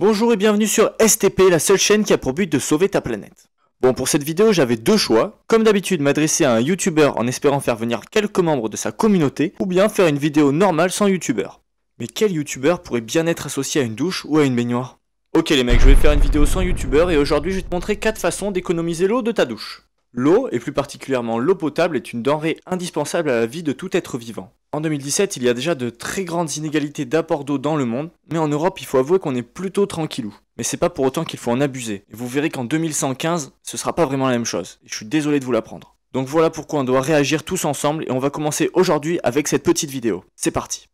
Bonjour et bienvenue sur STP, la seule chaîne qui a pour but de sauver ta planète. Bon, pour cette vidéo, j'avais deux choix. Comme d'habitude, m'adresser à un youtubeur en espérant faire venir quelques membres de sa communauté, ou bien faire une vidéo normale sans youtubeur. Mais quel youtubeur pourrait bien être associé à une douche ou à une baignoire? Ok les mecs, je vais faire une vidéo sans youtubeur et aujourd'hui je vais te montrer 4 façons d'économiser l'eau de ta douche. L'eau, et plus particulièrement l'eau potable, est une denrée indispensable à la vie de tout être vivant. En 2017, il y a déjà de très grandes inégalités d'apport d'eau dans le monde, mais en Europe, il faut avouer qu'on est plutôt tranquillou. Mais c'est pas pour autant qu'il faut en abuser, et vous verrez qu'en 2115, ce sera pas vraiment la même chose, et je suis désolé de vous l'apprendre. Donc voilà pourquoi on doit réagir tous ensemble, et on va commencer aujourd'hui avec cette petite vidéo. C'est parti.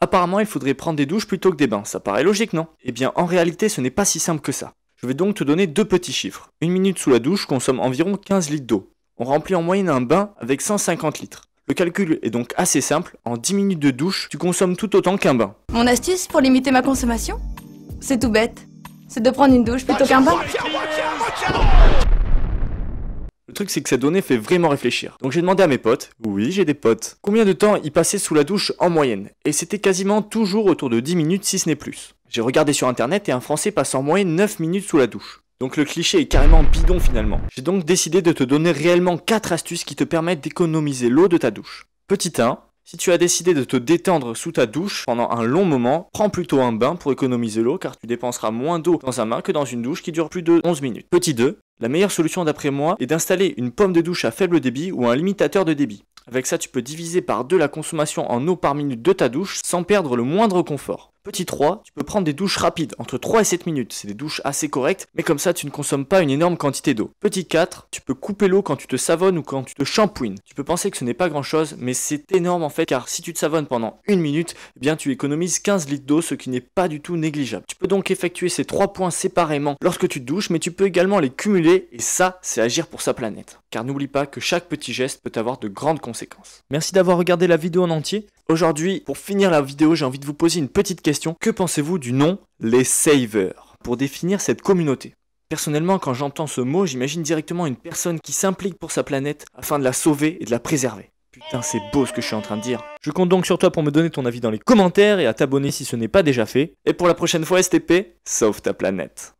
Apparemment, il faudrait prendre des douches plutôt que des bains, ça paraît logique, non? Eh bien, en réalité, ce n'est pas si simple que ça. Je vais donc te donner deux petits chiffres. Une minute sous la douche consomme environ 15 litres d'eau. On remplit en moyenne un bain avec 150 litres. Le calcul est donc assez simple, en 10 minutes de douche, tu consommes tout autant qu'un bain. Mon astuce pour limiter ma consommation? C'est tout bête. C'est de prendre une douche plutôt qu'un bain. Le truc c'est que cette donnée fait vraiment réfléchir. Donc j'ai demandé à mes potes, oui j'ai des potes, combien de temps ils passaient sous la douche en moyenne. Et c'était quasiment toujours autour de 10 minutes si ce n'est plus. J'ai regardé sur internet et un français passe en moyenne 9 minutes sous la douche. Donc le cliché est carrément bidon finalement. J'ai donc décidé de te donner réellement 4 astuces qui te permettent d'économiser l'eau de ta douche. Petit 1, si tu as décidé de te détendre sous ta douche pendant un long moment, prends plutôt un bain pour économiser l'eau car tu dépenseras moins d'eau dans un bain que dans une douche qui dure plus de 11 minutes. Petit 2, la meilleure solution d'après moi est d'installer une pomme de douche à faible débit ou un limitateur de débit. Avec ça, tu peux diviser par 2 la consommation en eau par minute de ta douche sans perdre le moindre confort. Petit 3, tu peux prendre des douches rapides, entre 3 et 7 minutes, c'est des douches assez correctes, mais comme ça tu ne consommes pas une énorme quantité d'eau. Petit 4, tu peux couper l'eau quand tu te savonnes ou quand tu te shampouines. Tu peux penser que ce n'est pas grand chose, mais c'est énorme en fait, car si tu te savonnes pendant 1 minute, eh bien tu économises 15 litres d'eau, ce qui n'est pas du tout négligeable. Tu peux donc effectuer ces 3 points séparément lorsque tu te douches, mais tu peux également les cumuler, et ça, c'est agir pour sa planète. Car n'oublie pas que chaque petit geste peut avoir de grandes conséquences. Merci d'avoir regardé la vidéo en entier. Aujourd'hui, pour finir la vidéo, j'ai envie de vous poser une petite question. Que pensez-vous du nom les savers pour définir cette communauté? Personnellement, quand j'entends ce mot, j'imagine directement une personne qui s'implique pour sa planète afin de la sauver et de la préserver. Putain, c'est beau ce que je suis en train de dire. Je compte donc sur toi pour me donner ton avis dans les commentaires et à t'abonner si ce n'est pas déjà fait. Et pour la prochaine fois, STP, sauve ta planète.